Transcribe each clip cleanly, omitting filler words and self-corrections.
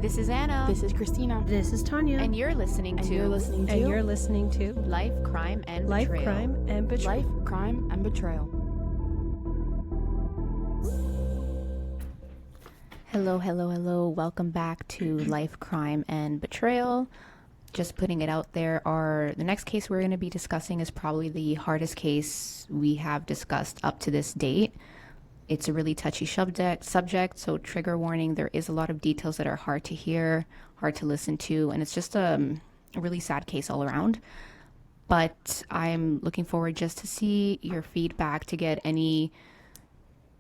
This is Anna. This is Christina. This is Tanya. And you're listening to Life, Crime, and Life, Betrayal. Crime, and Betrayal. Life, Crime, and Betrayal. Hello. Welcome back to Life, Crime, and Betrayal. Just putting it out there, the next case we're going to be discussing is probably the hardest case we have discussed up to this date. It's a really touchy subject, so trigger warning, there is a lot of details that are hard to hear, hard to listen to, and it's just a really sad case all around. But I'm looking forward just to see your feedback, to get any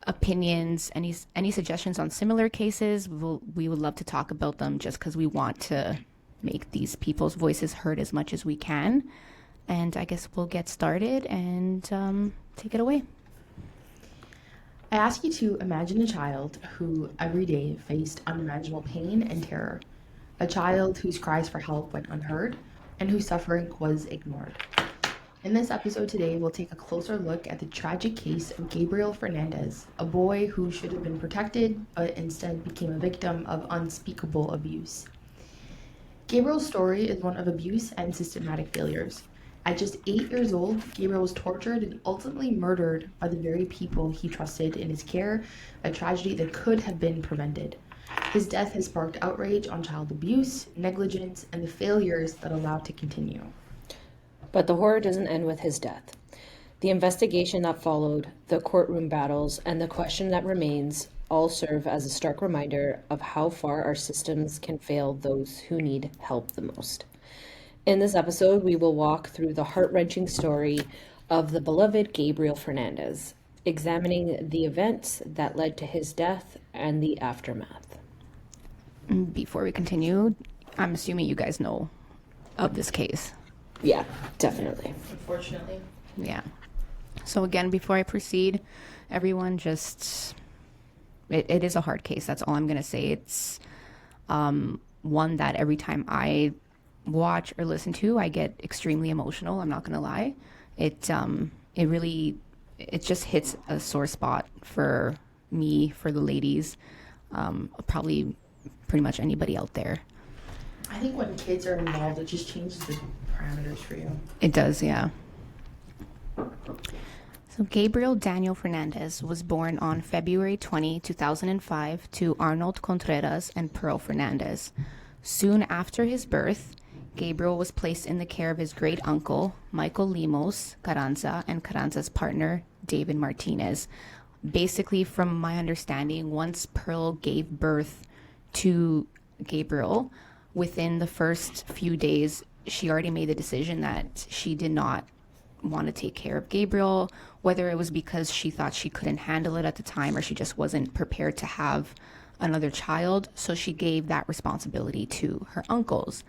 opinions, any suggestions on similar cases. We would love to talk about them, just because we want to make these people's voices heard as much as we can. And I guess we'll get started and take it away. I ask you to imagine a child who every day faced unimaginable pain and terror. A child whose cries for help went unheard and whose suffering was ignored. In this episode today, we'll take a closer look at the tragic case of Gabriel Fernandez, a boy who should have been protected but instead became a victim of unspeakable abuse. Gabriel's story is one of abuse and systematic failures. At just 8 years old, Gabriel was tortured and ultimately murdered by the very people he trusted in his care, a tragedy that could have been prevented. His death has sparked outrage on child abuse, negligence, and the failures that allow it to continue. But the horror doesn't end with his death. The investigation that followed, the courtroom battles, and the question that remains all serve as a stark reminder of how far our systems can fail those who need help the most. In this episode, we will walk through the heart-wrenching story of the beloved Gabriel Fernandez, examining the events that led to his death and the aftermath. Before we continue, I'm assuming you guys know of this case. Yeah, definitely. Unfortunately. Yeah. So again, before I proceed, everyone just... It is a hard case. That's all I'm going to say. It's one that every time I watch or listen to, I get extremely emotional. I'm not gonna lie. It just hits a sore spot for me, for the ladies, probably pretty much anybody out there. I think when kids are involved, it just changes the parameters for you. It does, yeah. So Gabriel Daniel Fernandez was born on February 20, 2005 to Arnold Contreras and Pearl Fernandez. Soon after his birth, Gabriel was placed in the care of his great-uncle, Michael Limos Carranza, and Carranza's partner, David Martinez. Basically, from my understanding, once Pearl gave birth to Gabriel, within the first few days, she already made the decision that she did not want to take care of Gabriel, whether it was because she thought she couldn't handle it at the time or she just wasn't prepared to have another child, so she gave that responsibility to her uncles.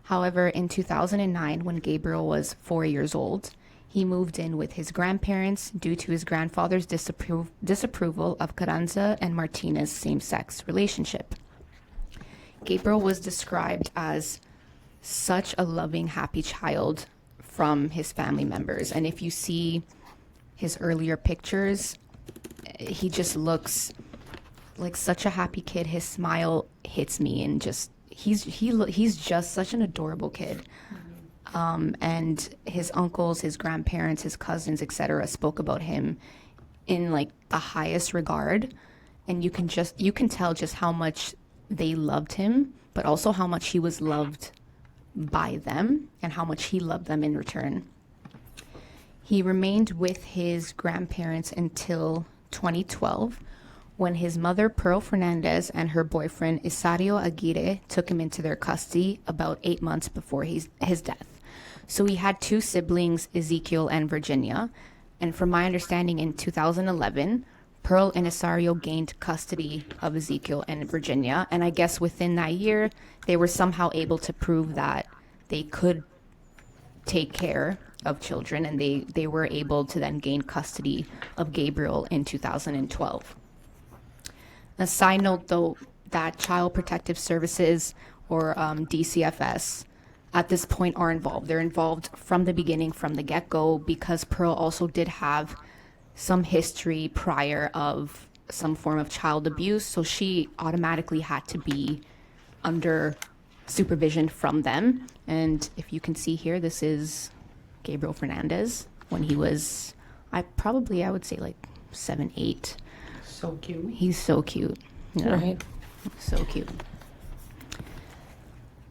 However, in 2009, when Gabriel was 4 years old, he moved in with his grandparents due to his grandfather's disapproval of Carranza and Martinez's same-sex relationship. Gabriel was described as such a loving, happy child from his family members. And if you see his earlier pictures, he just looks like such a happy kid. His smile hits me, and just he's just such an adorable kid. And his uncles, his grandparents, his cousins, etc., spoke about him in like the highest regard, and you can tell just how much they loved him, but also how much he was loved by them and how much he loved them in return. He remained with his grandparents until 2012, when his mother, Pearl Fernandez, and her boyfriend, Isario Aguirre, took him into their custody about 8 months before his death. So he had two siblings, Ezekiel and Virginia. And from my understanding, in 2011, Pearl and Isario gained custody of Ezekiel and Virginia. And I guess within that year, they were somehow able to prove that they could take care of children, and they were able to then gain custody of Gabriel in 2012. A side note, though, that Child Protective Services, or DCFS, at this point are involved. They're involved from the beginning, from the get-go, because Pearl also did have some history prior of some form of child abuse, so she automatically had to be under supervision from them. And if you can see here, this is Gabriel Fernandez when he was, I would say like 7, 8. So cute. He's so cute. Yeah. Right. So cute.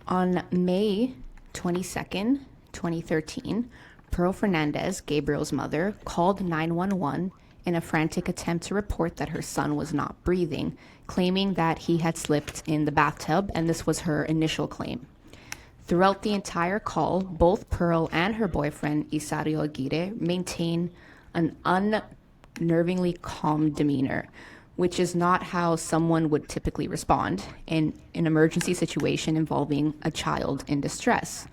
On May 22nd, 2013, Pearl Fernandez, Gabriel's mother, called 911 in a frantic attempt to report that her son was not breathing, claiming that he had slipped in the bathtub, and this was her initial claim. Throughout the entire call, both Pearl and her boyfriend, Isario Aguirre, maintain an unnervingly calm demeanor, which is not how someone would typically respond in an emergency situation involving a child in distress.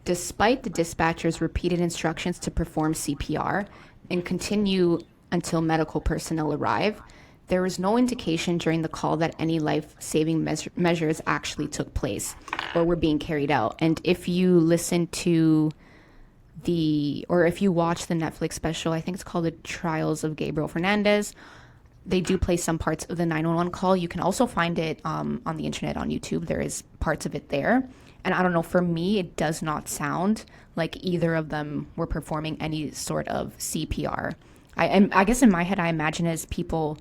Despite the dispatcher's repeated instructions to perform CPR and continue until medical personnel arrive, there was no indication during the call that any life-saving measures actually took place or were being carried out. And if you listen to if you watch the Netflix special, I think it's called The Trials of Gabriel Fernandez, they do play some parts of the 911 call. You can also find it on the internet on YouTube. There is parts of it there. And I don't know, for me, it does not sound like either of them were performing any sort of CPR. I guess in my head, I imagine it as people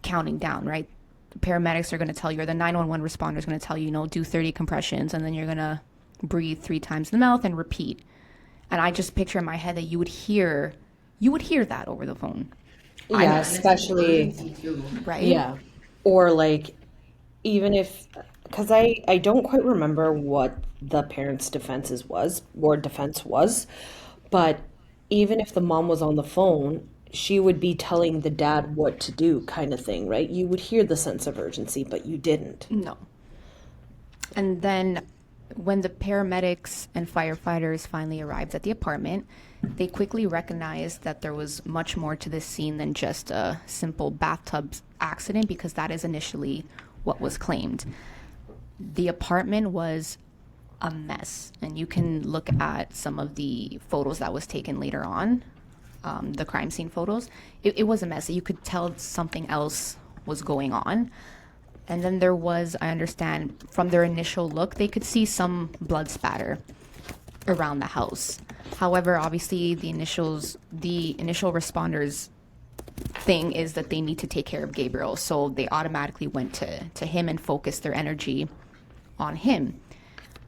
counting down, right? The paramedics are going to tell you, or the 911 responder is going to tell you, do 30 compressions, and then you're going to breathe 3 times in the mouth and repeat. And I just picture in my head that you would hear that over the phone. Yeah, especially, right? yeah. Or like, even if, because I don't quite remember what the parents' defense was, but even if the mom was on the phone, she would be telling the dad what to do, kind of thing, right? You would hear the sense of urgency, but you didn't. No. And then when the paramedics and firefighters finally arrived at the apartment, they quickly recognized that there was much more to this scene than just a simple bathtub accident, because that is initially what was claimed. The apartment was a mess, and you can look at some of the photos that was taken later on, the crime scene photos. It was a mess. You could tell something else was going on. And then there was, I understand, from their initial look, they could see some blood spatter around the house. However, obviously, the initial responders' thing is that they need to take care of Gabriel, so they automatically went to him and focused their energy on him.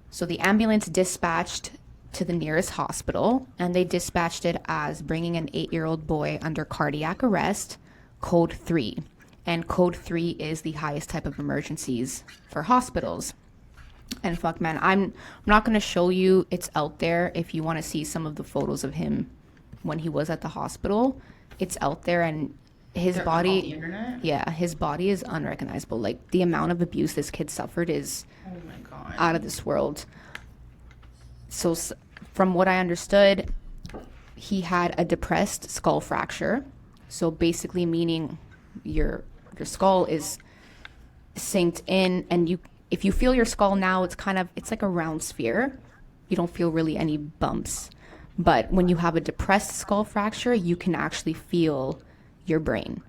So the ambulance dispatched to the nearest hospital, and they dispatched it as bringing an 8-year-old boy under cardiac arrest, code 3. And code 3 is the highest type of emergencies for hospitals. And fuck, man, I'm not going to show you. It's out there if you want to see some of the photos of him when he was at the hospital. It's out there, and his They're body, on the internet? yeah, his body is unrecognizable. Like, the amount of abuse this kid suffered is Oh my god. out of this world. So from what I understood, he had a depressed skull fracture. So basically meaning your skull is synced in, and if you feel your skull now, it's like a round sphere. You don't feel really any bumps. But when you have a depressed skull fracture, you can actually feel your brain.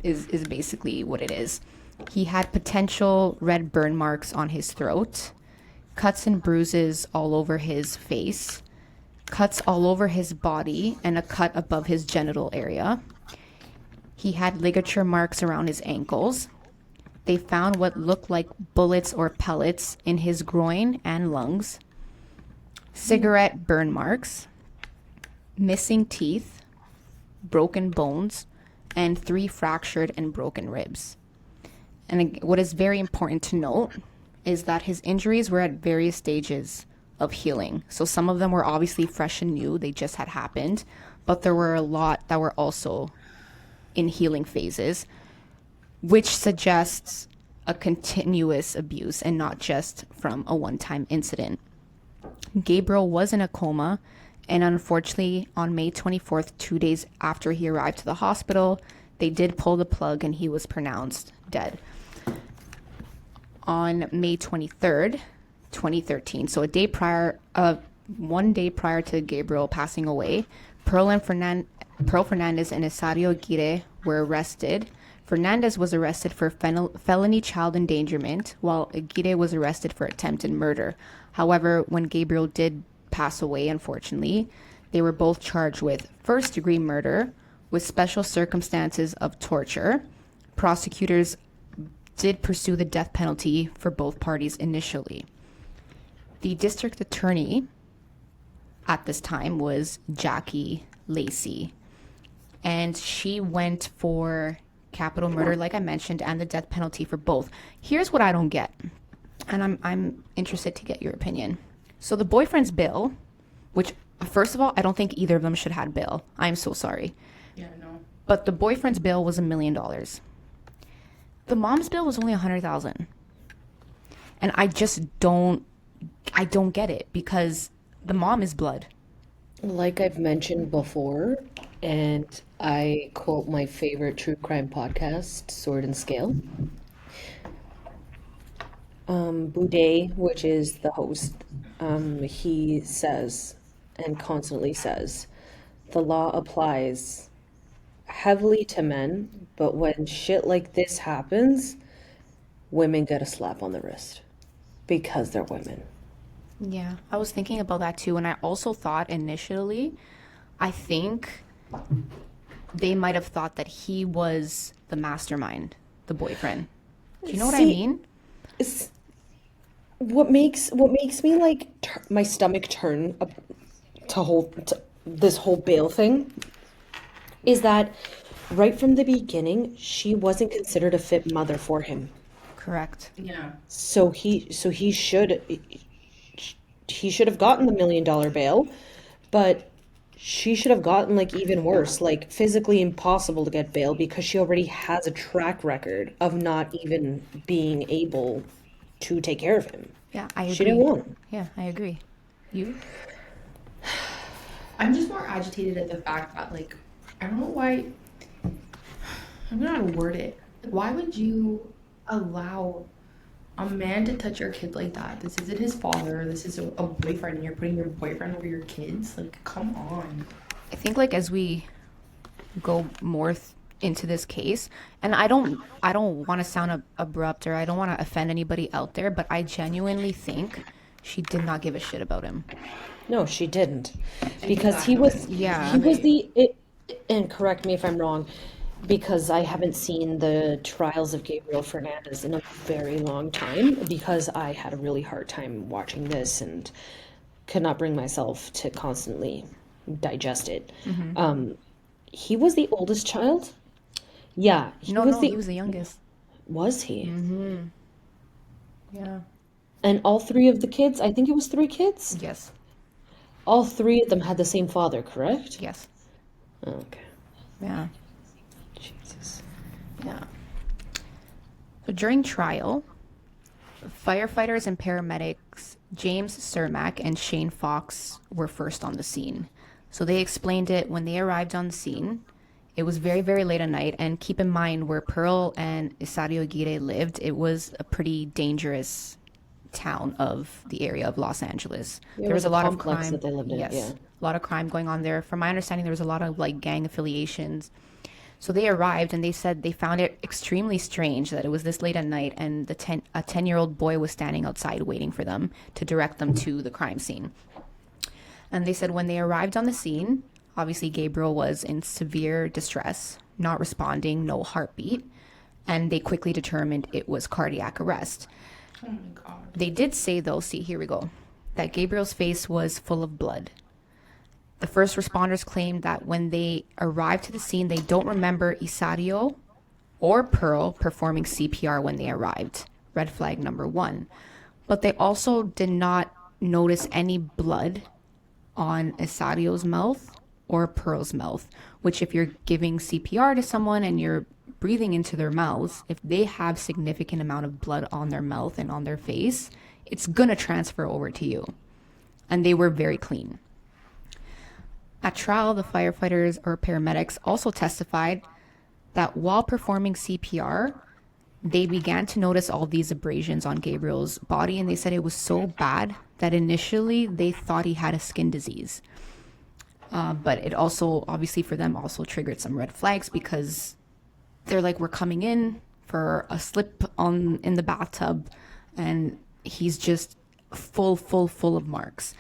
Is basically what it is. He had potential red burn marks on his throat, cuts and bruises all over his face, cuts all over his body, and a cut above his genital area. He had ligature marks around his ankles. They found what looked like bullets or pellets in his groin and lungs, cigarette burn marks, missing teeth, broken bones, and 3 fractured and broken ribs. And what is very important to note is that his injuries were at various stages of healing. So some of them were obviously fresh and new, they just had happened, but there were a lot that were also in healing phases, which suggests a continuous abuse and not just from a one-time incident. Gabriel was in a coma, and unfortunately, on May 24th, 2 days after he arrived to the hospital, they did pull the plug and he was pronounced dead. On May 23rd, 2013, so one day prior to Gabriel passing away, Pearl Fernandez and Isario Aguirre were arrested Fernandez was arrested for felony child endangerment, while Aguirre was arrested for attempted murder. However, when Gabriel did pass away, unfortunately, they were both charged with first-degree murder with special circumstances of torture. Prosecutors did pursue the death penalty for both parties initially. The district attorney at this time was Jackie Lacey, and she went for capital murder, like I mentioned, and the death penalty for both. Here's what I don't get, and I'm interested to get your opinion. So the boyfriend's bill, which, first of all, I don't think either of them should have had bail. I'm so sorry. Yeah, no. But the boyfriend's bill was $1 million. The mom's bill was only $100,000. And I don't get it, because the mom is blood. Like I've mentioned before, and I quote my favorite true crime podcast, Sword and Scale. Boudet, which is the host, he says, and constantly says, the law applies heavily to men, but when shit like this happens, women get a slap on the wrist because they're women. Yeah, I was thinking about that too. And I also thought initially, I think they might have thought that he was the mastermind, the boyfriend. Do you know what I mean? It's, what makes me like my stomach turn to this whole bail thing is that right from the beginning, she wasn't considered a fit mother for him. Correct. Yeah. So he should have gotten the $1 million bail, but she should have gotten like even worse, like physically impossible to get bail because she already has a track record of not even being able to take care of him. Yeah, I agree. She didn't want him. Yeah, I agree. You? I'm just more agitated at the fact that, like, I don't know why. I don't know how to word it. Why would you allow a man to touch your kid like that? This isn't his father. This is a boyfriend, and you're putting your boyfriend over your kids. Like, come on. I think, like, as we go more into this case, and I don't want to sound abrupt, or I don't want to offend anybody out there, but I genuinely think she did not give a shit about him. No, she didn't, because he was and correct me if I'm wrong, because I haven't seen the trials of Gabriel Fernandez in a very long time, because I had a really hard time watching this and could not bring myself to constantly digest it. Mm-hmm. He was the oldest child. Yeah, He was the youngest. Was he? Mm-hmm. Yeah. And all three of the kids, I think it was 3 kids. Yes. All 3 of them had the same father, correct? Yes. Okay. Yeah. Jesus. Yeah. So during trial, firefighters and paramedics James Cermak and Shane Fox were first on the scene. So they explained it when they arrived on the scene. It was very, very late at night, and keep in mind where Pearl and Isario Aguirre lived, it was a pretty dangerous town of the area of Los Angeles. Yeah, there was a lot of complex crime. that they lived in, Yes, yeah. a lot of crime going on there. From my understanding, there was a lot of like gang affiliations. So they arrived, and they said they found it extremely strange that it was this late at night, and a 10-year-old boy was standing outside waiting for them to direct them to the crime scene. And they said when they arrived on the scene, obviously Gabriel was in severe distress, not responding, no heartbeat, and they quickly determined it was cardiac arrest. Oh my God. They did say, though, see, here we go, that Gabriel's face was full of blood. The first responders claimed that when they arrived to the scene, they don't remember Isario or Pearl performing CPR when they arrived. Red flag number 1. But they also did not notice any blood on Isario's mouth or Pearl's mouth, which if you're giving CPR to someone and you're breathing into their mouths, if they have significant amount of blood on their mouth and on their face, it's gonna transfer over to you. And they were very clean. At trial, the firefighters or paramedics also testified that while performing CPR, they began to notice all these abrasions on Gabriel's body, and they said it was so bad that initially they thought he had a skin disease. But it also, obviously for them, also triggered some red flags because they're like, we're coming in for a slip on in the bathtub, and he's just full of marks.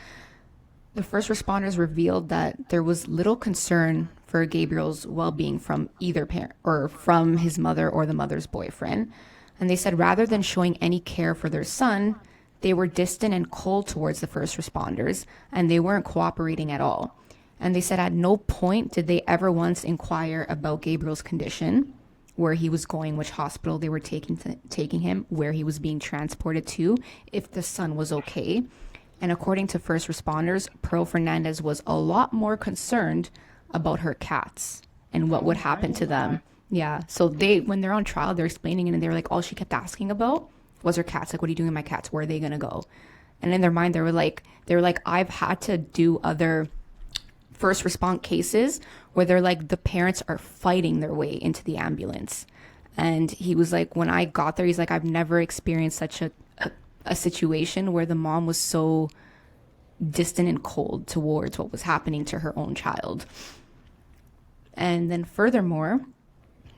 The first responders revealed that there was little concern for Gabriel's well-being from either parent or from his mother or the mother's boyfriend. And they said rather than showing any care for their son, they were distant and cold towards the first responders, and they weren't cooperating at all. And they said at no point did they ever once inquire about Gabriel's condition, where he was going, which hospital they were taking him, where he was being transported to, if the son was okay. And according to first responders, Pearl Fernandez was a lot more concerned about her cats and what would happen to them. Yeah. So when they're on trial, they're explaining it, and they're like, all she kept asking about was her cats. Like, what are you doing with my cats? Where are they going to go? And in their mind, they were like, I've had to do other first response cases where they're like, the parents are fighting their way into the ambulance. And he was like, when I got there, he's like, I've never experienced such a situation where the mom was so distant and cold towards what was happening to her own child. And then furthermore,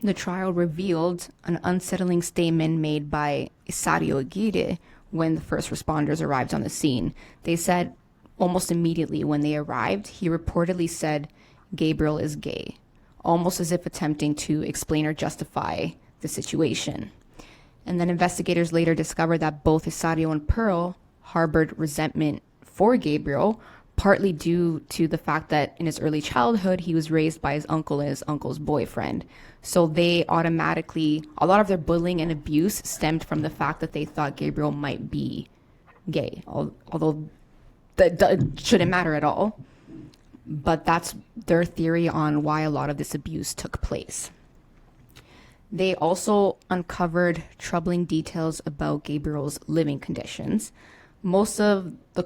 the trial revealed an unsettling statement made by Isario Aguirre when the first responders arrived on the scene. They said almost immediately when they arrived, he reportedly said, Gabriel is gay, almost as if attempting to explain or justify the situation. And then investigators later discovered that both Isario and Pearl harbored resentment for Gabriel, partly due to the fact that in his early childhood, he was raised by his uncle and his uncle's boyfriend. So they automatically, a lot of their bullying and abuse stemmed from the fact that they thought Gabriel might be gay, although that shouldn't matter at all. But that's their theory on why a lot of this abuse took place. They also uncovered troubling details about Gabriel's living conditions. Most of his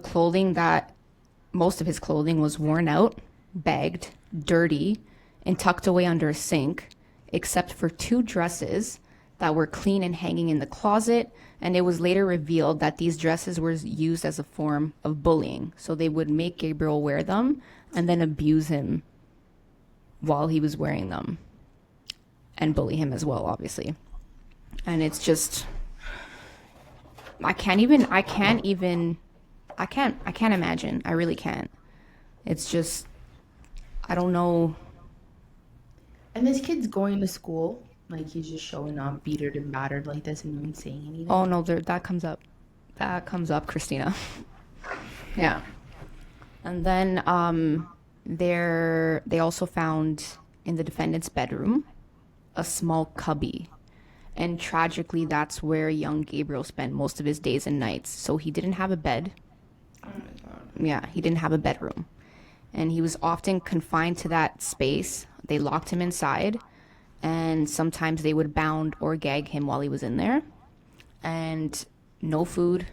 clothing was worn out, bagged, dirty, and tucked away under a sink, except for 2 dresses that were clean and hanging in the closet. And it was later revealed that these dresses were used as a form of bullying. So they would make Gabriel wear them and then abuse him while he was wearing them, and bully him as well, obviously. And it's just, I can't imagine. I really can't. It's just, I don't know. And this kid's going to school, like he's just showing up beatered and battered like this and no one's saying anything. Oh no, that comes up. Christina. Yeah. And then they also found in the defendant's bedroom a small cubby. And tragically, that's where young Gabriel spent most of his days and nights. So he didn't have a bed. Oh my God. Yeah, he didn't have a bedroom. And he was often confined to that space. They locked him inside. And sometimes they would bound or gag him while he was in there. And no food,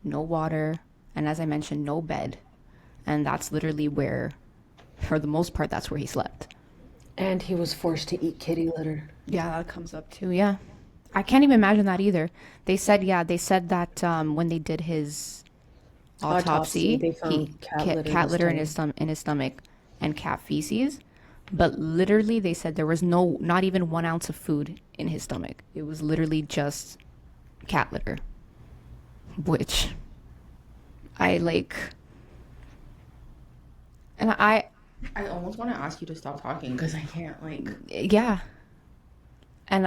no water, and as I mentioned, no bed. And that's literally where, for the most part, that's where he slept. And he was forced to eat kitty litter. Yeah, that comes up too, yeah. I can't even imagine that either. They said that when they did his autopsy, they found cat litter in his stomach and cat feces. But literally, they said there was not even 1 ounce of food in his stomach. It was literally just cat litter, which I like. And I almost want to ask you to stop talking because I can't, yeah. And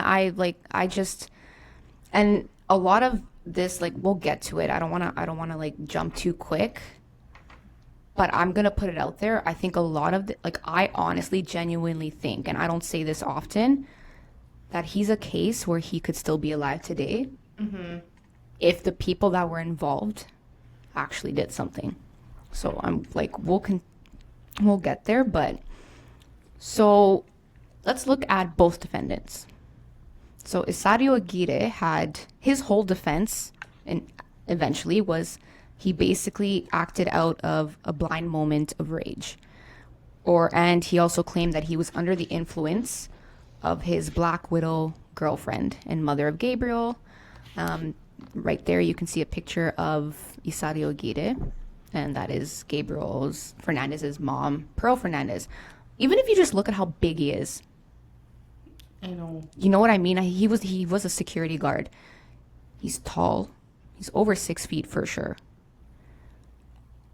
and a lot of this, we'll get to it. I don't want to jump too quick, but I'm going to put it out there. I think a lot of I honestly genuinely think, and I don't say this often, that he's a case where he could still be alive today. Mm-hmm. If the people that were involved actually did something. So I'm we'll get there, but so let's look at both defendants. So Isario Aguirre had his whole defense, and eventually was he basically acted out of a blind moment of rage. And he also claimed that he was under the influence of his Black Widow girlfriend and mother of Gabriel. Right there you can see a picture of Isario Aguirre, and that is Fernandez's mom, Pearl Fernandez. Even if you just look at how big he is, I know. You know what I mean? He was a security guard. He's tall. He's over 6 feet for sure.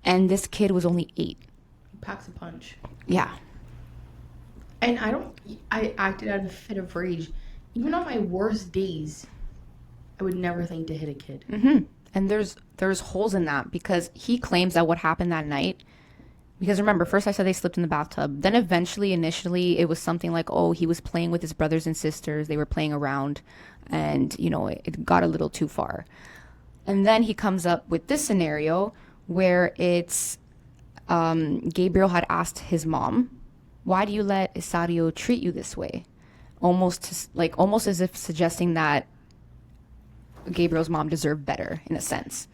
And this kid was only 8. He packs a punch. Yeah. And I acted out of a fit of rage. Even on my worst days, I would never think to hit a kid. Mm-hmm. And there's holes in that because he claims that what happened that night, because remember, first I said they slipped in the bathtub. Then initially, it was something like, oh, he was playing with his brothers and sisters. They were playing around and, it got a little too far. And then he comes up with this scenario where it's Gabriel had asked his mom, why do you let Isario treat you this way? Almost as if suggesting that Gabriel's mom deserved better in a sense.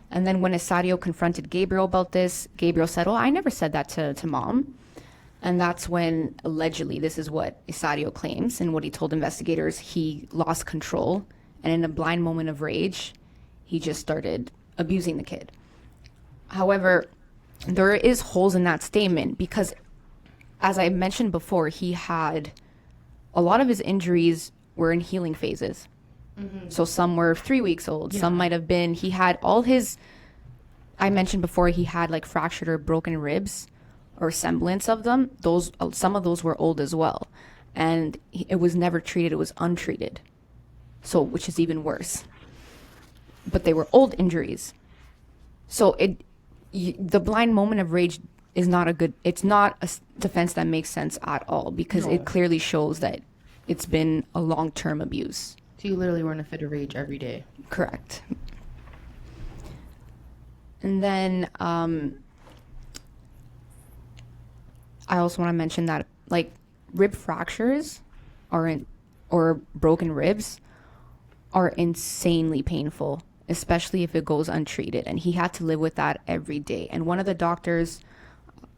And then when Isario confronted Gabriel about this, Gabriel said, oh, I never said that to mom. And that's when, allegedly, this is what Isario claims and what he told investigators, he lost control. And in a blind moment of rage, he just started abusing the kid. However, there is holes in that statement because, as I mentioned before, he had a lot of his injuries were in healing phases. Mm-hmm. So some were 3 weeks old. Yeah. Some might have been, he had all his, I mentioned before, he had like fractured or broken ribs or semblance of them. Some of those were old as well. And it was never treated. It was untreated. So, which is even worse. But they were old injuries. So the blind moment of rage is not it's not a defense that makes sense at all because it clearly shows that it's been a long-term abuse. So you literally were in a fit of rage every day. Correct. And then I also want to mention that like rib fractures or broken ribs are insanely painful, especially if it goes untreated. And he had to live with that every day. And one of the doctors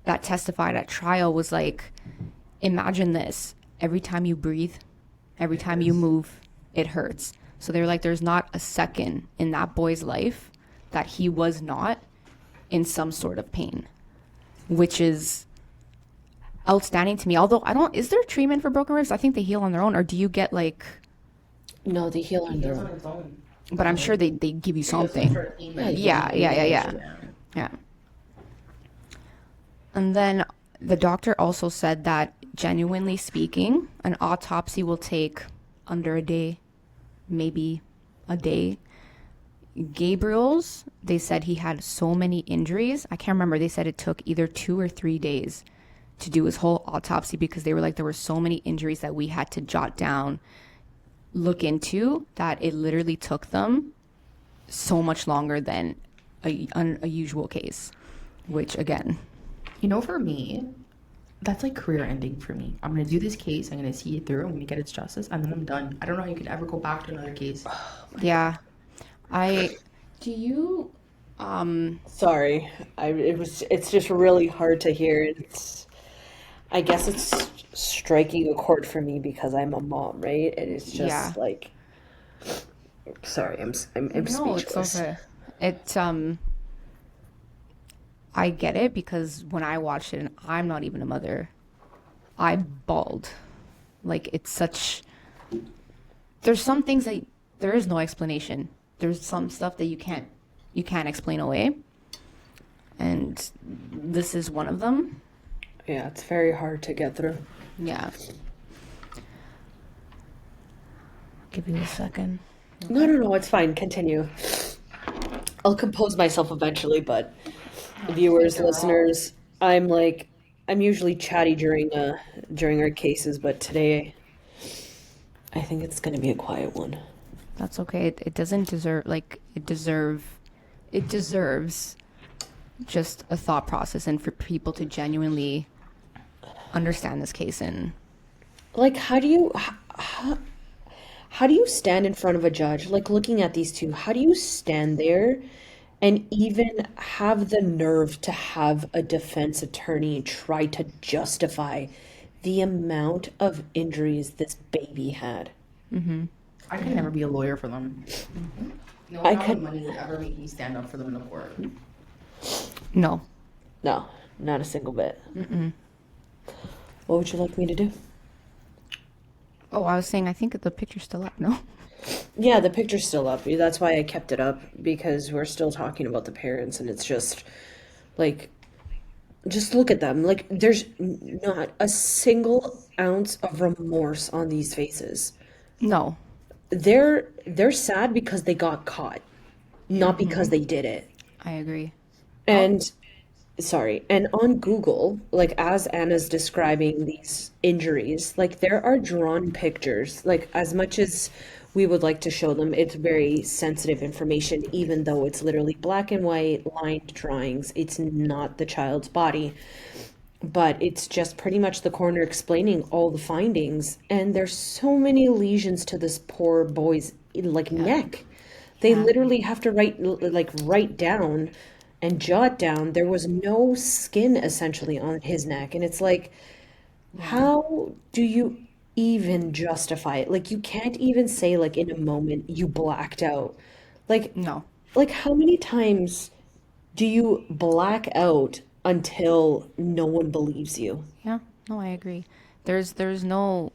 that testified at trial was like, imagine this, every time you breathe, every time you move, it hurts. So they're like, there's not a second in that boy's life that he was not in some sort of pain, which is outstanding to me. Although is there treatment for broken ribs? I think they heal on their own, or do you get like... No, they heal on their own. But I'm sure they give you something. Yeah. And then the doctor also said that, genuinely speaking, an autopsy will take under a day, maybe a day. Gabriel's, they said he had so many injuries. I can't remember. They said it took either 2 or 3 days to do his whole autopsy because they were like, there were so many injuries that we had to jot down, look into, that it literally took them so much longer than a usual case, which again... For me, that's like career ending for me. I'm going to do this case. I'm going to see it through. I'm going to get its justice. And then I'm done. I don't know how you could ever go back to another case. Yeah. Sorry. It's just really hard to hear. I guess it's striking a chord for me because I'm a mom, right? And it's just like, sorry, I'm speechless. It's okay. I get it because when I watched it, and I'm not even a mother, I bawled. Like, it's such... There's some things that there is no explanation. There's some stuff that you can't explain away. And this is one of them. Yeah, it's very hard to get through. Yeah. Give you a second. Okay. No, it's fine. Continue. I'll compose myself eventually, but... Viewers, listeners, I'm usually chatty during our cases, but today I think it's going to be a quiet one. That's okay. It doesn't deserve it deserves just a thought process and for people to genuinely understand this case. And like, how do you stand in front of a judge, like looking at these two? How do you stand there and even have the nerve to have a defense attorney try to justify the amount of injuries this baby had? Mm-hmm. I could never be a lawyer for them. Mm-hmm. No amount of money would ever make me stand up for them in the court. No, not a single bit. Mm-mm. What would you like me to do? Oh, I was saying, I think the picture's still up, no? Yeah, the picture's still up. That's why I kept it up, because we're still talking about the parents, and it's just like, just look at them. Like, there's not a single ounce of remorse on these faces. No. They're sad because they got caught, not because they did it. I agree. Oh, And sorry, and on Google, like as Anna's describing these injuries, like there are drawn pictures. Like as much as we would like to show them, it's very sensitive information, even though it's literally black and white lined drawings. It's not the child's body, but it's just pretty much the coroner explaining all the findings. And there's so many lesions to this poor boy's like yeah. neck. They Yeah. literally have to write down and jot down there was no skin essentially on his neck. And it's like, Yeah. how do you even justify it? Like you can't even say like in a moment you blacked out. Like No. like how many times do you black out until no one believes you? Yeah. No, I agree. There's no,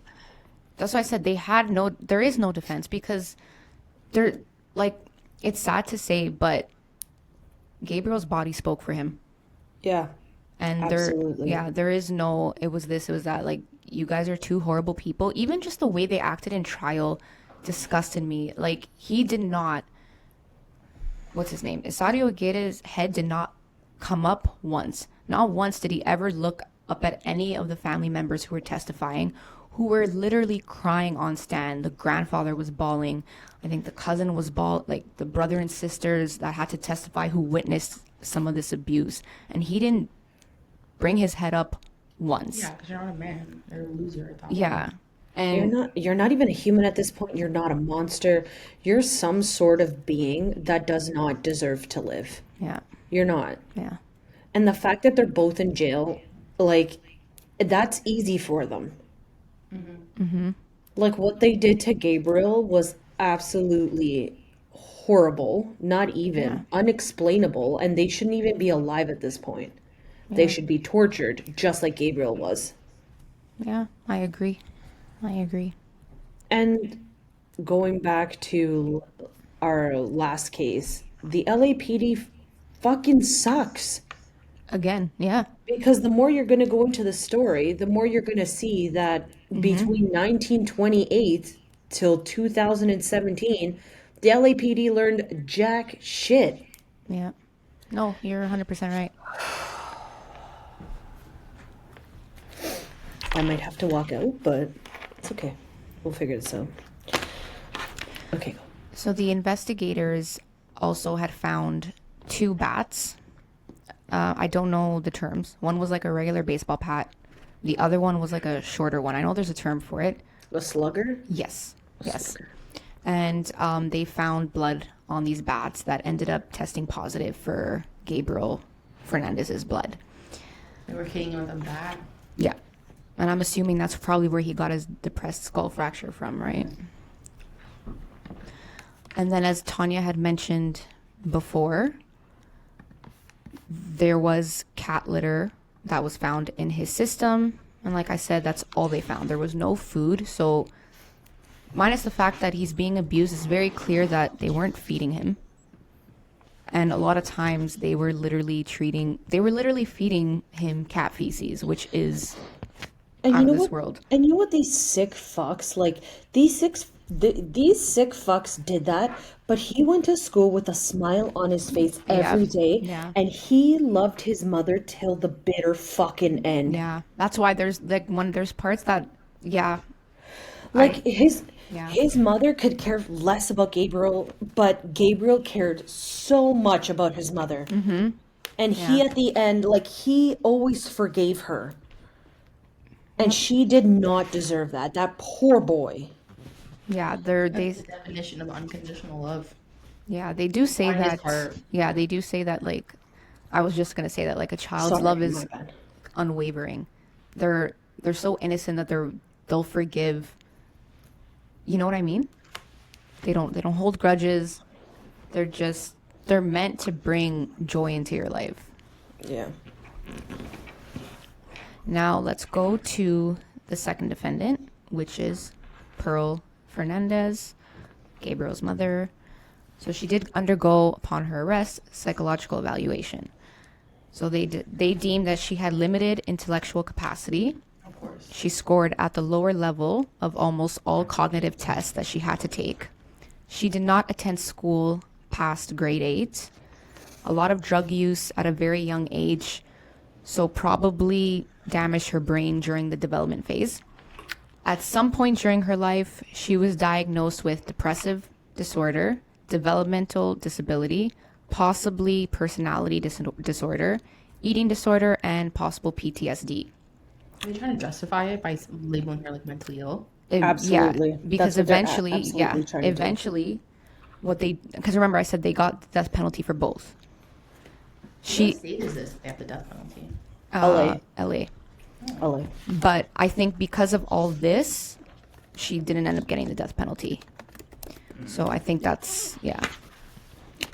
that's why I said there is no defense because there, like, it's sad to say, but Gabriel's body spoke for him. Yeah, And absolutely. there is no, it was this, it was that. Like, you guys are two horrible people. Even just the way they acted in trial disgusted me. Like, he did not, what's his name? Isadio Aguirre's head did not come up once. Not once did he ever look up at any of the family members who were testifying, who were literally crying on stand. The grandfather was bawling. I think the cousin was like the brother and sisters that had to testify who witnessed some of this abuse. And he didn't bring his head up once. Yeah, because you're not a man. You're a loser at that point. Yeah. You're And not even a human at this point. You're not a monster. You're some sort of being that does not deserve to live. yeah, You're not. yeah, And the fact that they're both in jail, like, that's easy for them. Like, what they did to Gabriel was absolutely horrible, not yeah, even unexplainable, and they shouldn't even be alive at this point. They yeah, should be tortured, just like Gabriel was. yeah. I agree. I agree. And going back to our last case, the LAPD fucking sucks. Again, yeah. Because the more you're going to go into the story, the more you're going to see that between 1928 till 2017, the LAPD learned jack shit. Yeah. No, you're 100% right. I might have to walk out, but it's okay. We'll figure this out. Okay, go. So the investigators also had found two bats. I don't know the terms. One was like a regular baseball bat. The other one was like a shorter one. I know there's a term for it. A slugger? Yes. Yes. Slugger. And they found blood on these bats that ended up testing positive for Gabriel Fernandez's blood. They were hitting him with a bat. Yeah. And I'm assuming that's probably where he got his depressed skull fracture from, right? And then, as Tanya had mentioned before, there was cat litter that was found in his system. And like I said, that's all they found. There was no food. So, minus the fact that he's being abused, it's very clear that they weren't feeding him. And a lot of times they were literally feeding him cat feces, which is And out you of know this what? world. And you know what? These sick fucks, like these sick fucks did that, but he went to school with a smile on his face Yeah. every day, Yeah. and he loved his mother till the bitter fucking end. Yeah. That's why there's like when there's parts that, yeah. Like Yeah. his mother could care less about Gabriel, but Gabriel cared so much about his mother. Mm-hmm. And he Yeah. at the end, like he always forgave her. And she did not deserve that. That poor boy. Yeah, That's the definition of unconditional love. they do say On his that. heart. Yeah, they do say that, like, I was just gonna say that, like, a child's love Sorry, is my bad. unwavering. They're so innocent that they'll forgive. You know what I mean? They don't hold grudges. They're meant to bring joy into your life. Yeah. Now let's go to the second defendant, which is Pearl Fernandez, Gabriel's mother. So she did undergo, upon her arrest, psychological evaluation. So they deemed that she had limited intellectual capacity. Of course. She scored at the lower level of almost all cognitive tests that she had to take. She did not attend school past grade 8. A lot of drug use at a very young age, so probably damaged her brain during the development phase. At some point during her life, she was diagnosed with depressive disorder, developmental disability, possibly personality disorder, eating disorder, and possible PTSD. Are they trying to justify it by labeling her like mentally ill? Absolutely. Yeah, because That's what they're eventually, absolutely trying to do. eventually, because remember I said they got the death penalty for both. What She, state is this? They have the death penalty. LA. LA. But I think because of all this, she didn't end up getting the death penalty. So I think that's, yeah.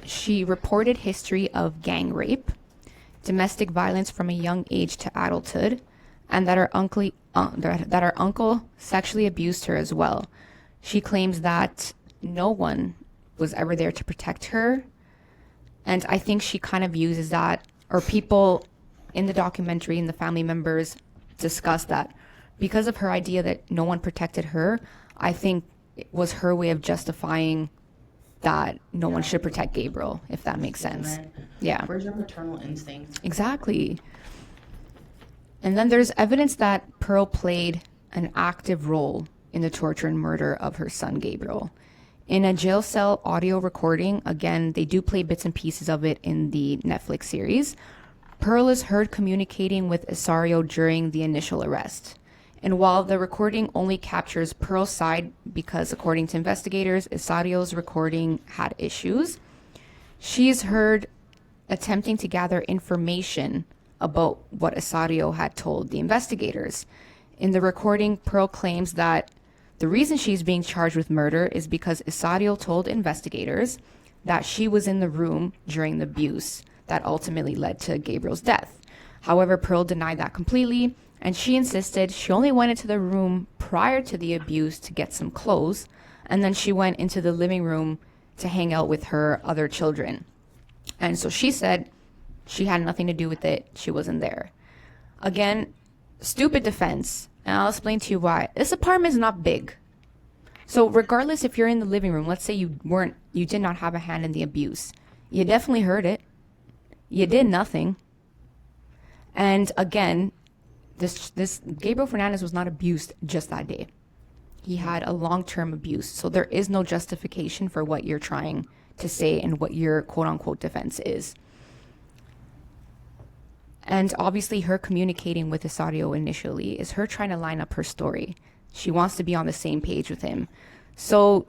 She reported history of gang rape, domestic violence from a young age to adulthood, and that her uncle sexually abused her as well. She claims that no one was ever there to protect her. And I think she kind of uses that, or people in the documentary and the family members discuss that because of her idea that no one protected her. I think it was her way of justifying that no one should protect Gabriel, if that makes sense. Yeah. Where's your maternal instinct? Exactly. And then there's evidence that Pearl played an active role in the torture and murder of her son, Gabriel. In a jail cell audio recording, again, they do play bits and pieces of it in the Netflix series. Pearl is heard communicating with Isario during the initial arrest. And while the recording only captures Pearl's side because, according to investigators, Isario's recording had issues, she's heard attempting to gather information about what Isario had told the investigators. In the recording, Pearl claims that the reason she's being charged with murder is because Isario told investigators that she was in the room during the abuse that ultimately led to Gabriel's death. However, Pearl denied that completely, and she insisted she only went into the room prior to the abuse to get some clothes, and then she went into the living room to hang out with her other children. And so she said she had nothing to do with it. She wasn't there. Again, stupid defense. And I'll explain to you why. This apartment is not big. So regardless if you're in the living room, let's say you did not have a hand in the abuse. You definitely heard it. You did nothing. And again, this Gabriel Fernandez was not abused just that day. He had a long-term abuse. So there is no justification for what you're trying to say and what your quote-unquote defense is. And obviously her communicating with Isario initially is her trying to line up her story. She wants to be on the same page with him. So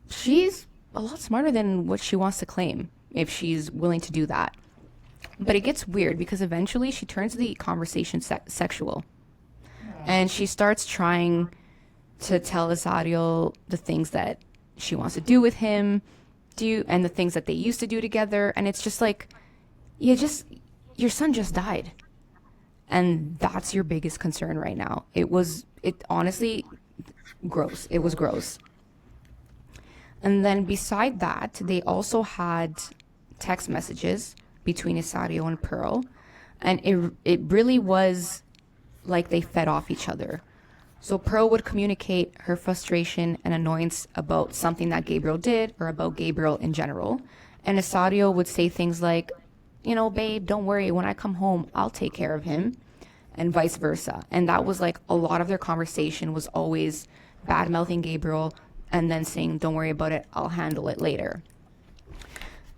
she's a lot smarter than what she wants to claim if she's willing to do that. But it gets weird because eventually she turns the conversation sexual. And she starts trying to tell Isario the things that she wants to do with him, and the things that they used to do together. And it's just like, your son just died. And that's your biggest concern right now. It honestly, gross. It was gross. And then beside that, they also had text messages between Isario and Pearl. And it really was like they fed off each other. So Pearl would communicate her frustration and annoyance about something that Gabriel did or about Gabriel in general. And Isario would say things like, babe, don't worry. When I come home, I'll take care of him, and vice versa. And that was like a lot of their conversation was always bad-mouthing Gabriel and then saying, don't worry about it. I'll handle it later.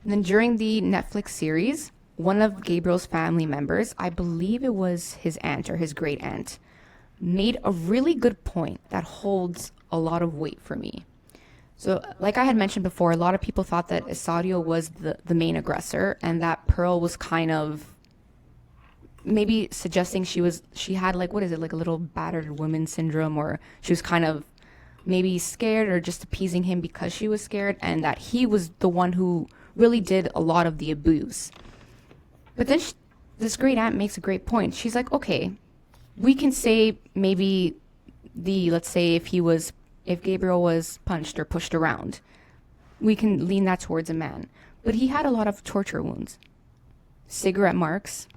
And then during the Netflix series, one of Gabriel's family members, I believe it was his aunt or his great aunt, made a really good point that holds a lot of weight for me. So like I had mentioned before, a lot of people thought that Isario was the main aggressor and that Pearl was kind of maybe suggesting she had like, what is it, like a little battered woman syndrome, or she was kind of maybe scared or just appeasing him because she was scared, and that he was the one who really did a lot of the abuse. But then this great aunt makes a great point. She's like, okay, we can say maybe let's say if if Gabriel was punched or pushed around. We can lean that towards a man. But he had a lot of torture wounds. Cigarette marks,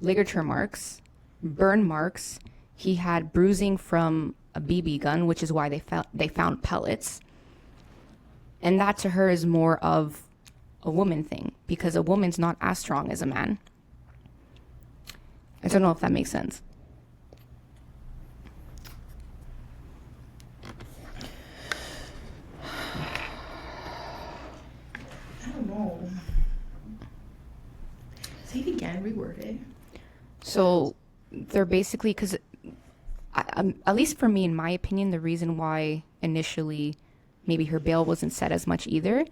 ligature marks, burn marks. He had bruising from a BB gun, which is why they found pellets. And that to her is more of a woman thing, because a woman's not as strong as a man. I don't know if that makes sense. I don't know. Say it again, reword it. So they're basically, because at least for me, in my opinion, the reason why initially maybe her bail wasn't set as much either,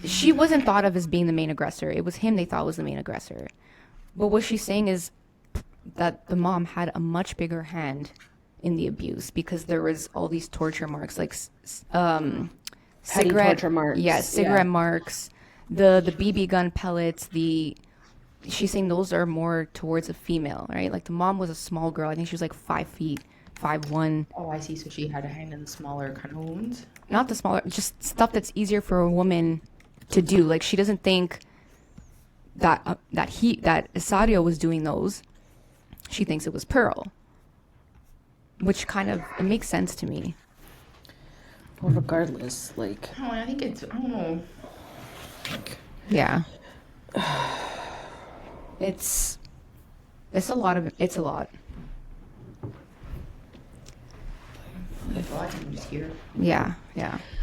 she wasn't thought of as being the main aggressor. It was him they thought was the main aggressor. But what she's saying is that the mom had a much bigger hand in the abuse, because there was all these torture marks, like cigarette torture marks. Yeah, cigarette marks, the BB gun pellets. She's saying those are more towards a female, right? Like the mom was a small girl. I think she was like 5 feet, 5'1". Oh, I see. So she had a hand in the smaller kind of wounds. Not the smaller, just stuff that's easier for a woman to do. Like she doesn't think that Isario was doing those. She thinks it was Pearl, which kind of, it makes sense to me. Well, regardless, like, Oh, I think it's, I don't know. Yeah. It's a lot. It's a lot to just hear. Yeah,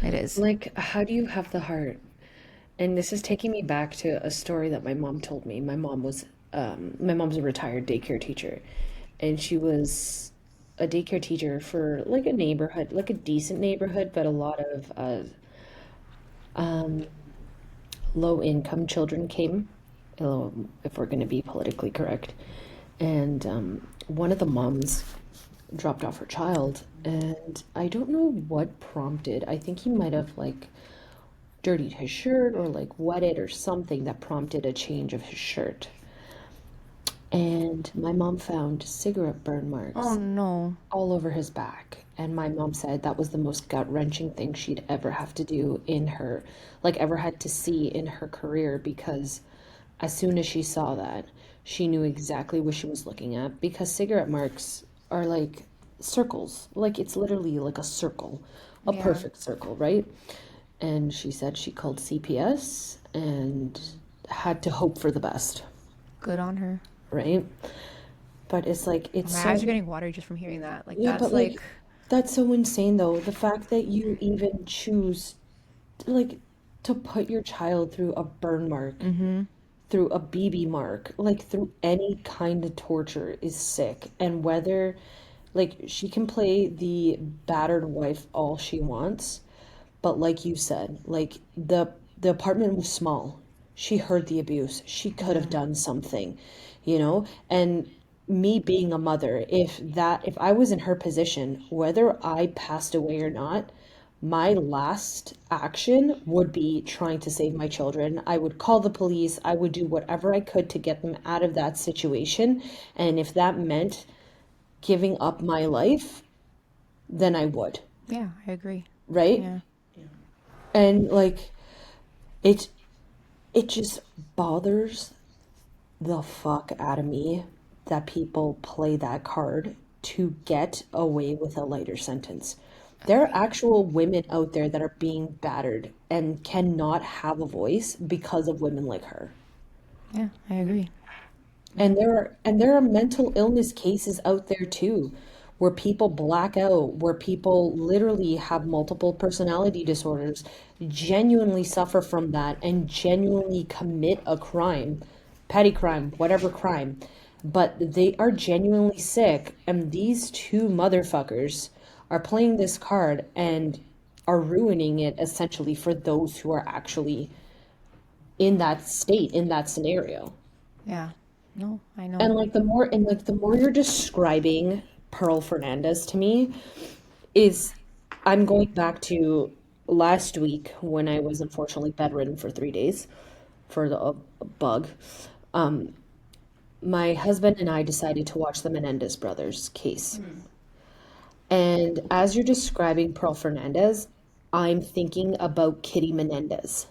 it is. like, how do you have the heart? And this is taking me back to a story that my mom told me. My mom's a retired daycare teacher, and she was a daycare teacher for like a neighborhood, like a decent neighborhood, but a lot of low income children came, if we're going to be politically correct. And one of the moms dropped off her child, and I don't know what prompted. I think he might have like dirtied his shirt or like wet it or something that prompted a change of his shirt. And my mom found cigarette burn marks Oh no. all over his back. And my mom said that was the most gut-wrenching thing she'd ever have to do in her, like ever had to see in her career, because as soon as she saw that, she knew exactly what she was looking at, because cigarette marks are like circles. Like it's literally like a circle, a Yeah. perfect circle, right? And she said she called CPS and had to hope for the best, Good on her. right? But it's like, it's My so, eyes are getting watery just from hearing that. Like yeah, that's but like, that's so insane though. The fact that you even choose like to put your child through a burn mark, through a BB mark, like through any kind of torture is sick. And whether like she can play the battered wife all she wants, but like you said, like the apartment was small. She heard the abuse. She could have done something, you know? And me being a mother, if I was in her position, whether I passed away or not, my last action would be trying to save my children. I would call the police. I would do whatever I could to get them out of that situation. And if that meant giving up my life, then I would, yeah, I agree. right? Yeah. And like it just bothers the fuck out of me that people play that card to get away with a lighter sentence. There are actual women out there that are being battered and cannot have a voice because of women like her. Yeah, I agree. And there are mental illness cases out there too, where people black out, where people literally have multiple personality disorders, genuinely suffer from that, and genuinely commit a crime, petty crime, whatever crime, but they are genuinely sick. And these two motherfuckers are playing this card and are ruining it essentially for those who are actually in that state, in that scenario. Yeah. No, I know. And like the more you're describing Pearl Fernandez to me, is I'm going back to last week when I was unfortunately bedridden for 3 days for the bug. My husband and I decided to watch the Menendez brothers case. And as you're describing Pearl Fernandez, I'm thinking about Kitty Menendez.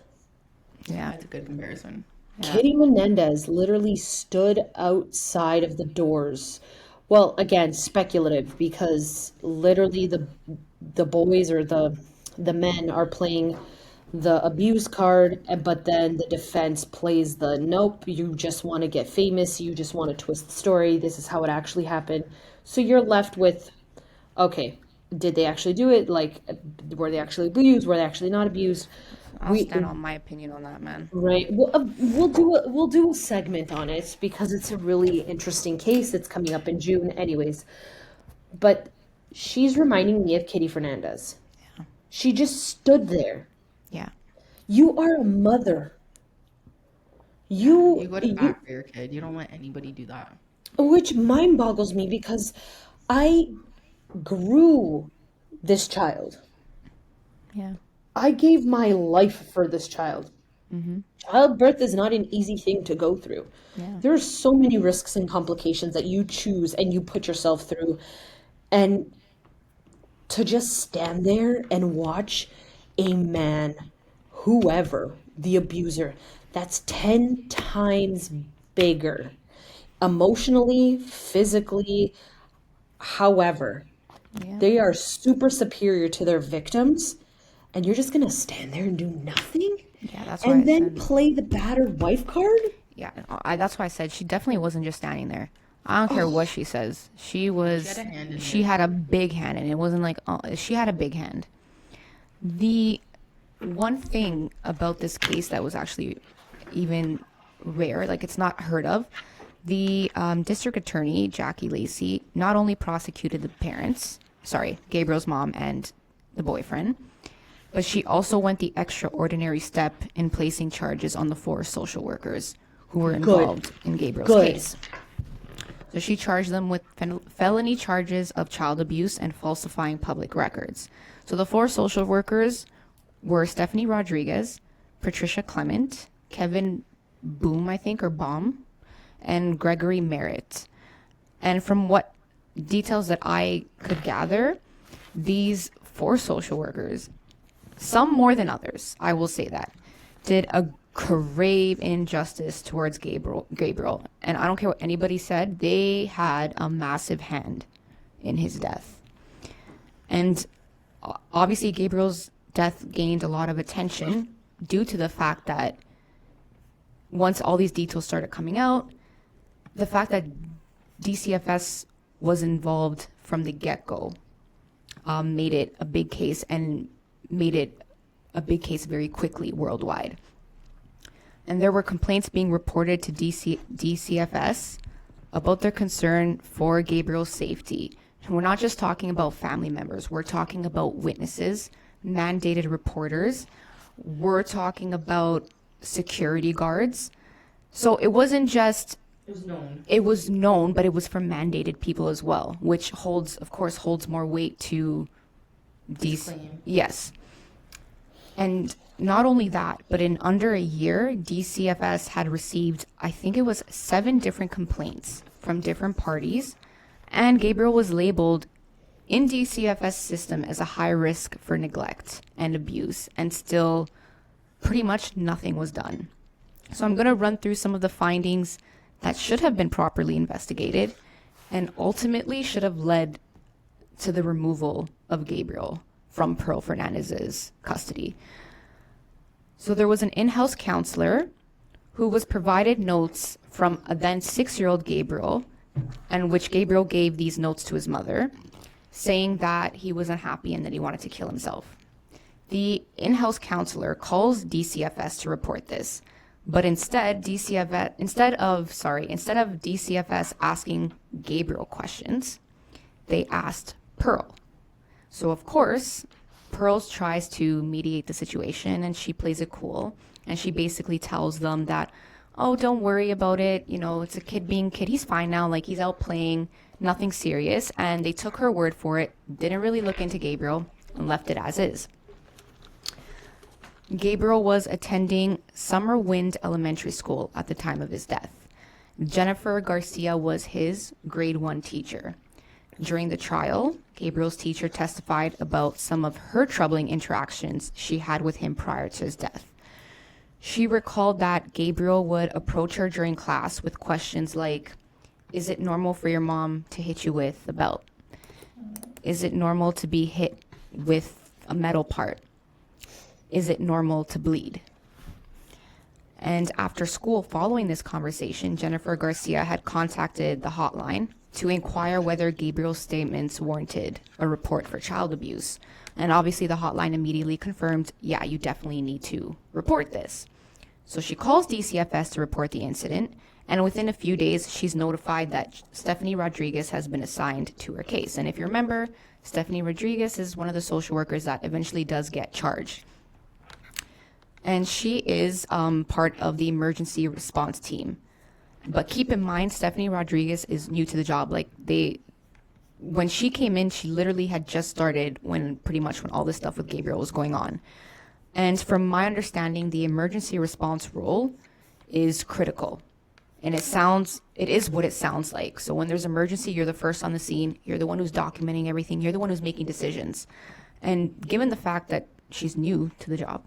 Yeah. That's a good comparison. Yeah. Kitty Menendez literally stood outside of the doors. Well, again, speculative because literally the boys or the men are playing the abuse card, but then the defense plays the nope, you just want to get famous, you just want to twist the story, this is how it actually happened. So you're left with, okay, did they actually do it? Like, were they actually abused? Were they actually not abused? I'll We stand on my opinion on that, man. Right. We'll do a segment on it because it's a really interesting case. It's coming up in June, anyways. But she's reminding me of Kitty Fernandez. She just stood there. Yeah. You are a mother. You You go to bat for your kid. You don't let anybody do that. which mind boggles me because I grew this child. Yeah. I gave my life for this child. Childbirth is not an easy thing to go through. Yeah. There are so many risks and complications that you choose and you put yourself through. And to just stand there and watch a man, whoever, the abuser, that's 10 times bigger, emotionally, physically, however, Yeah. they are super superior to their victims. And you're just gonna stand there and do nothing? Yeah, that's why I And then said. play the battered wife card? Yeah, that's why I said she definitely wasn't just standing there. I don't care what she says. She was. She had a hand in She it. had a big hand, and it wasn't like she had a big hand. The one thing about this case that was actually even rare, like it's not heard of, the district attorney Jackie Lacey not only prosecuted the parents, sorry, Gabriel's mom and the boyfriend, but she also went the extraordinary step in placing charges on the 4 social workers who were involved in Gabriel's Good. case. So she charged them with felony charges of child abuse and falsifying public records. So the 4 social workers were Stephanie Rodriguez, Patricia Clement, Kevin Boom, I think, or Baum, and Gregory Merritt. And from what details that I could gather, these 4 social workers, some more than others, I will say that, did a grave injustice towards Gabriel. And I don't care what anybody said, they had a massive hand in his death. And obviously Gabriel's death gained a lot of attention due to the fact that once all these details started coming out, the fact that DCFS was involved from the get-go made it a big case and made it a big case very quickly worldwide. And there were complaints being reported to DCFS about their concern for Gabriel's safety. And we're not just talking about family members. We're talking about witnesses, mandated reporters. We're talking about security guards. So it wasn't just, It was known. it was known, but it was from mandated people as well, which holds more weight to Claim. Yes. And not only that, but in under a year, DCFS had received, I think it was 7 different complaints from different parties, and Gabriel was labeled in DCFS system as a high risk for neglect and abuse, and still pretty much nothing was done. So I'm going to run through some of the findings that should have been properly investigated and ultimately should have led to the removal of Gabriel from Pearl Fernandez's custody. So there was an in-house counselor who was provided notes from a then 6-year-old Gabriel, and which Gabriel gave these notes to his mother, saying that he was unhappy and that he wanted to kill himself. The in-house counselor calls DCFS to report this, but instead of DCFS asking Gabriel questions, they asked Pearl. So of course, Pearl tries to mediate the situation and she plays it cool. And she basically tells them that, oh, don't worry about it. You know, it's a kid being kid. He's fine now. Like, he's out playing, nothing serious. And they took her word for it, didn't really look into Gabriel, and left it as is. Gabriel was attending Summer Wind Elementary School at the time of his death. Jennifer Garcia was his grade 1 teacher. During the trial, Gabriel's teacher testified about some of her troubling interactions she had with him prior to his death. She recalled that Gabriel would approach her during class with questions like, is it normal for your mom to hit you with a belt? Is it normal to be hit with a metal part? Is it normal to bleed? And after school, following this conversation, Jennifer Garcia had contacted the hotline to inquire whether Gabriel's statements warranted a report for child abuse. And obviously the hotline immediately confirmed, yeah, you definitely need to report this. So she calls DCFS to report the incident, and within a few days, she's notified that Stephanie Rodriguez has been assigned to her case. And if you remember, Stephanie Rodriguez is one of the social workers that eventually does get charged. And she is part of the emergency response team. But keep in mind, Stephanie Rodriguez is new to the job. When she came in, she literally had just started when all this stuff with Gabriel was going on. And from my understanding, the emergency response role is critical. And it is what it sounds like. So when there's emergency, you're the first on the scene. You're the one who's documenting everything. You're the one who's making decisions. And given the fact that she's new to the job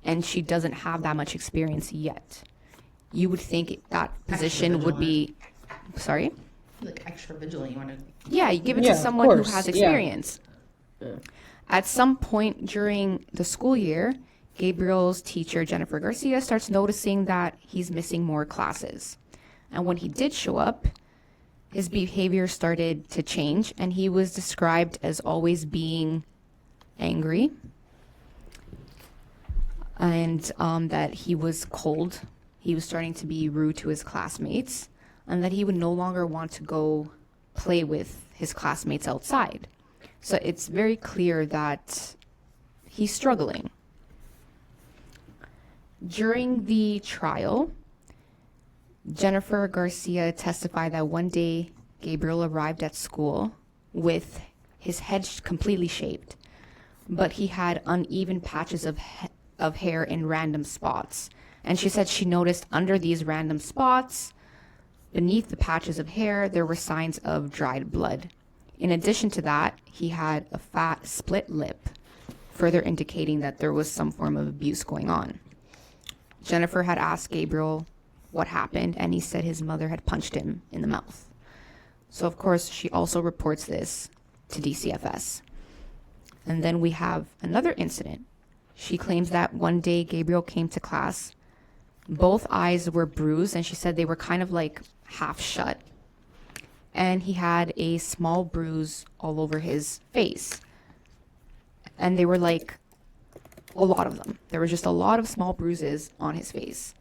and she doesn't have that much experience yet, you would think that position would be, sorry? Like extra vigilant, you want to... Yeah, you give it to someone who has experience. Yeah. At some point during the school year, Gabriel's teacher, Jennifer Garcia, starts noticing that he's missing more classes. And when he did show up, his behavior started to change, and he was described as always being angry, and that he was cold. He was starting to be rude to his classmates, and that he would no longer want to go play with his classmates outside. So it's very clear that he's struggling. During the trial, Jennifer Garcia testified that one day Gabriel arrived at school with his head completely shaved, but he had uneven patches of hair in random spots. And she said she noticed under these random spots, beneath the patches of hair, there were signs of dried blood. In addition to that, he had a fat split lip, further indicating that there was some form of abuse going on. Jennifer had asked Gabriel what happened, and he said his mother had punched him in the mouth. So, of course, she also reports this to DCFS. And then we have another incident. She claims that one day Gabriel came to class. Both eyes were bruised, and she said they were kind of like half shut. And he had a small bruise all over his face. And they were like a lot of them. There were just a lot of small bruises on his face.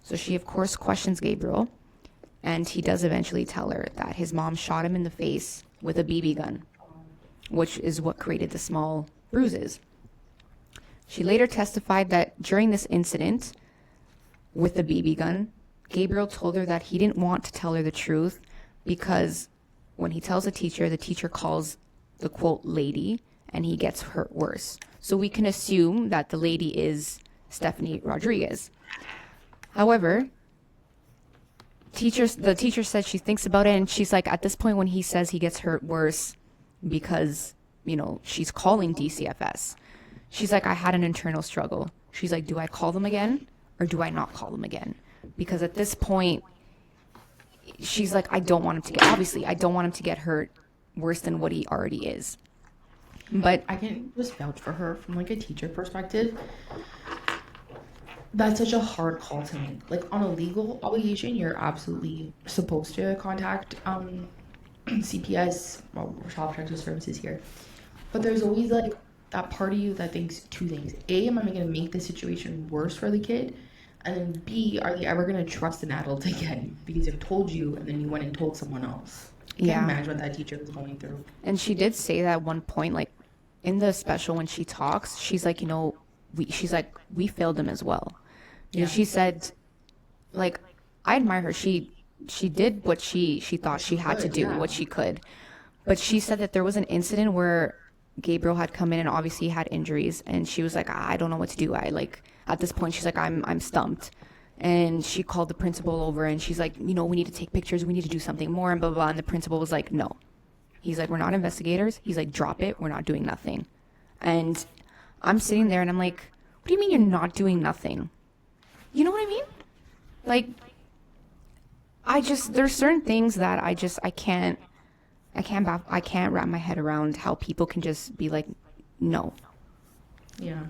So she, of course, questions Gabriel, and he does eventually tell her that his mom shot him in the face with a BB gun, which is what created the small bruises. She later testified that during this incident with the BB gun, Gabriel told her that he didn't want to tell her the truth because when he tells the teacher calls the quote lady, and he gets hurt worse. So we can assume that the lady is Stephanie Rodriguez. However, the teacher said she thinks about it, and she's like, at this point when he says he gets hurt worse because, she's calling DCFS, she's like, I had an internal struggle. She's like, do I call them again or do I not call them again? Because at this point, she's like, I don't want him to get hurt worse than what he already is. But I can just vouch for her from a teacher perspective. That's such a hard call to make. On a legal obligation, you're absolutely supposed to contact CPS, Child Protective Services here. But there's always that part of you that thinks two things. A, am I going to make the situation worse for the kid? And then B, are they ever going to trust an adult again? Because they've told you and then you went and told someone else. I can't imagine what that teacher was going through. And she did say that at one point, in the special when she talks, she's like, we failed him as well. Yeah. She said, I admire her. She did what she thought she had to do, what she could. But she said that there was an incident where Gabriel had come in and obviously had injuries, and she was like, I don't know what to do. At this point, she's like, I'm stumped. And she called the principal over, and she's like, we need to take pictures. We need to do something more, and blah, blah, blah. And the principal was like, no, He's like, we're not investigators. He's like, drop it. We're not doing nothing. And I'm sitting there and I'm like, what do you mean you're not doing nothing? You know what I mean? Like, there's certain things that I can't wrap my head around how people can just be like, no. Yeah.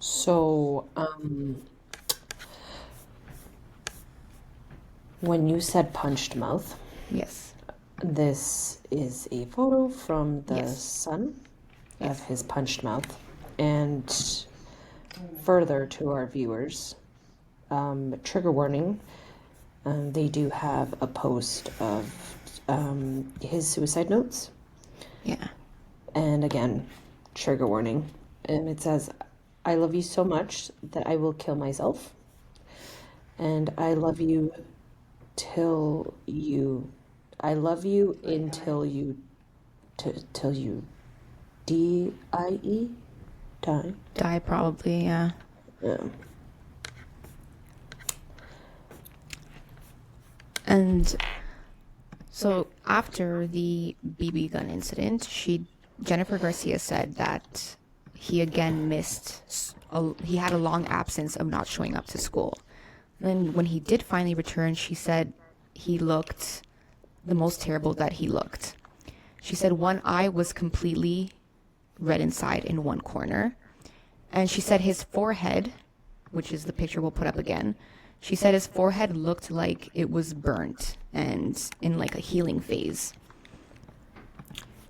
So, when you said punched mouth, Yes. this is a photo from the Yes. son Yes. of his punched mouth. And further to our viewers, trigger warning, they do have a post of his suicide notes. Yeah. And again, trigger warning. And it says, I love you so much that I will kill myself. And I love you until you die. Die probably, yeah. Yeah. And so after the BB gun incident, Jennifer Garcia said that he again he had a long absence of not showing up to school. Then when he did finally return, she said he looked the most terrible that he looked. She said one eye was completely red inside in one corner. And she said his forehead, which is the picture we'll put up again, she said his forehead looked like it was burnt and in like a healing phase.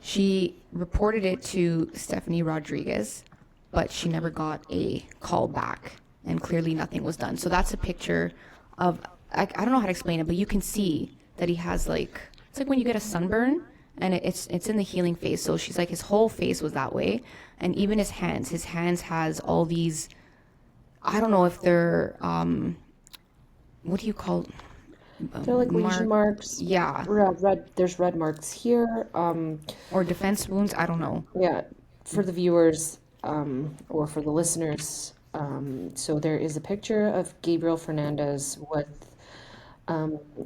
She reported it to Stephanie Rodriguez, but she never got a call back, and clearly nothing was done. So that's a picture of, I don't know how to explain it, but you can see that he has like, it's like when you get a sunburn and it's in the healing phase. So she's like, his whole face was that way. And even his hands has all these, I don't know if they're, what do you call, They're like lesion marks. yeah, There's red marks here. or defense wounds, I don't know. Yeah, for the viewers, or for the listeners, so there is a picture of Gabriel Fernandez with,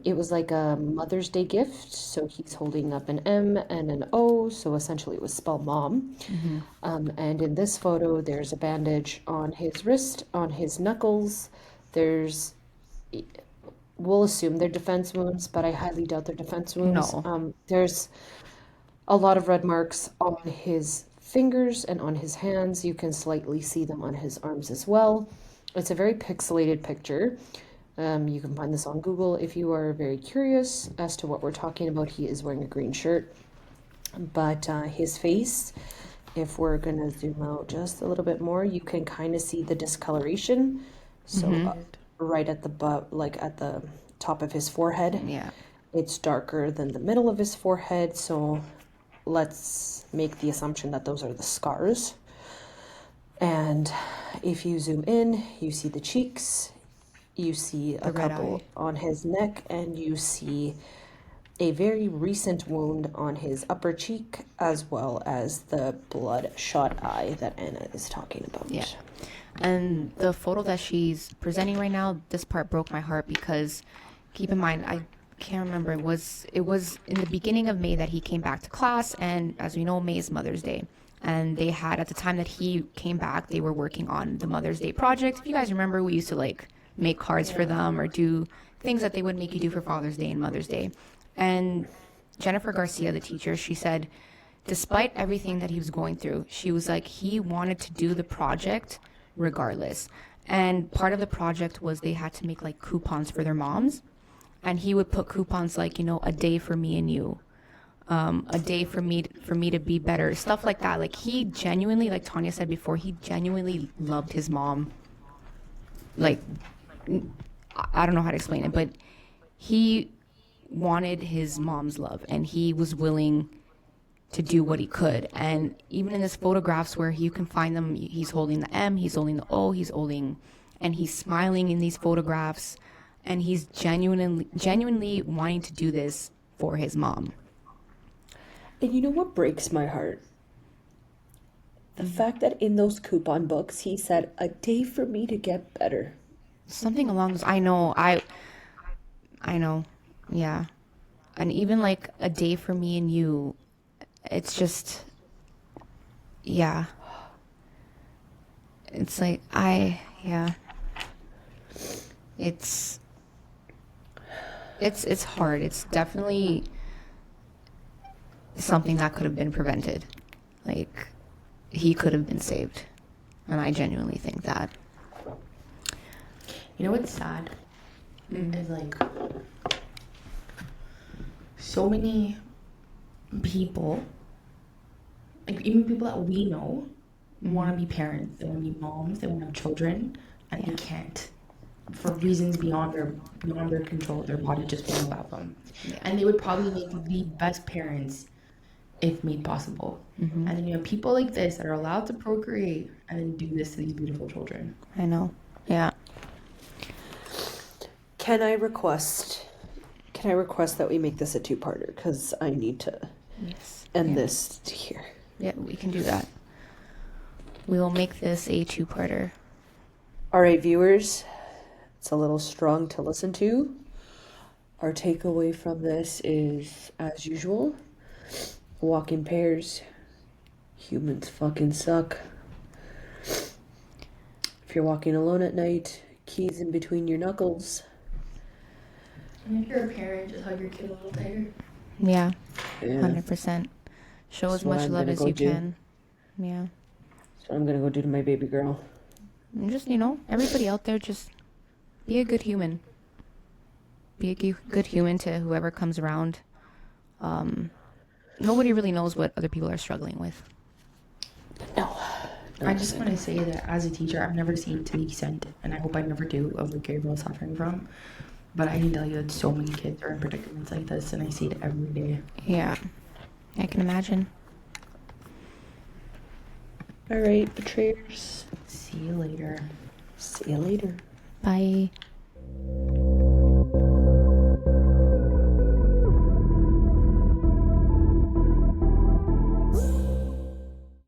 it was like a Mother's Day gift. So he's holding up an M and an O. So essentially it was spell mom. And in this photo, there's a bandage on his wrist, on his knuckles. We'll assume they're defense wounds, but I highly doubt they're defense wounds. No. There's a lot of red marks on his fingers and on his hands. You can slightly see them on his arms as well. It's a very pixelated picture. You can find this on Google if you are very curious as to what we're talking about. He is wearing a green shirt, but his face, if we're going to zoom out just a little bit more, you can kind of see the discoloration. So right at the top of his forehead, Yeah. it's darker than the middle of his forehead. So let's make the assumption that those are the scars. And if you zoom in, you see the cheeks, you see a red couple eye. on his neck, and you see a very recent wound on his upper cheek, as well as the bloodshot eye that Anna is talking about. Yeah. And the photo that she's presenting right now, this part broke my heart because keep in mind, I can't remember, it was in the beginning of May that he came back to class, and as we know, May is Mother's Day. And they had, at the time that he came back, they were working on the Mother's Day project. If you guys remember, we used to like make cards for them or do things that they would make you do for Father's Day and Mother's Day. And Jennifer Garcia, the teacher, she said, despite everything that he was going through, she was like, he wanted to do the project regardless. And part of the project was they had to make like coupons for their moms. And he would put coupons like, a day for me and you, a day for me to be better, stuff like that. Like he genuinely, like Tanya said before, he genuinely loved his mom. Like, I don't know how to explain it, but he wanted his mom's love, and he was willing to do what he could. And even in his photographs where you can find them, he's holding the M, he's holding the O, and he's smiling in these photographs, and he's genuinely wanting to do this for his mom. And you know what breaks my heart? The fact that in those coupon books, he said, a day for me to get better. Something along those, I know, yeah. And even like a day for me and you, it's just, yeah. It's like, yeah. It's hard. It's definitely something that could have been prevented. Like, he could have been saved. And I genuinely think that. You know what's sad? Is like so many people, like even people that we know, want to be parents, they want to be moms, they want to have children, and they can't for reasons beyond their control. Their body just won't allow them, and they would probably make the best parents if made possible. And then you have people like this that are allowed to procreate and then do this to these beautiful children. I know. Yeah. Can I request that we make this a two-parter? Because I need to end this here. Yeah, we can do that. We will make this a two-parter. All right, viewers, it's a little strong to listen to. Our takeaway from this is, as usual, walk in pairs. Humans fucking suck. If you're walking alone at night, keys in between your knuckles. And if you're a parent, just hug your kid a little tighter. Yeah, Yeah. 100%. Show as much love as you can. Yeah. That's what I'm gonna go do to my baby girl. And just, everybody out there, just be a good human. Be a good human to whoever comes around. Nobody really knows what other people are struggling with. No. I just want to say that as a teacher, I've never seen to the extent, and I hope I never do, of what Gabriel is suffering from. But I can tell you that so many kids are in predicaments like this, and I see it every day. Yeah, I can imagine. All right, betrayers. See you later. See you later. Bye.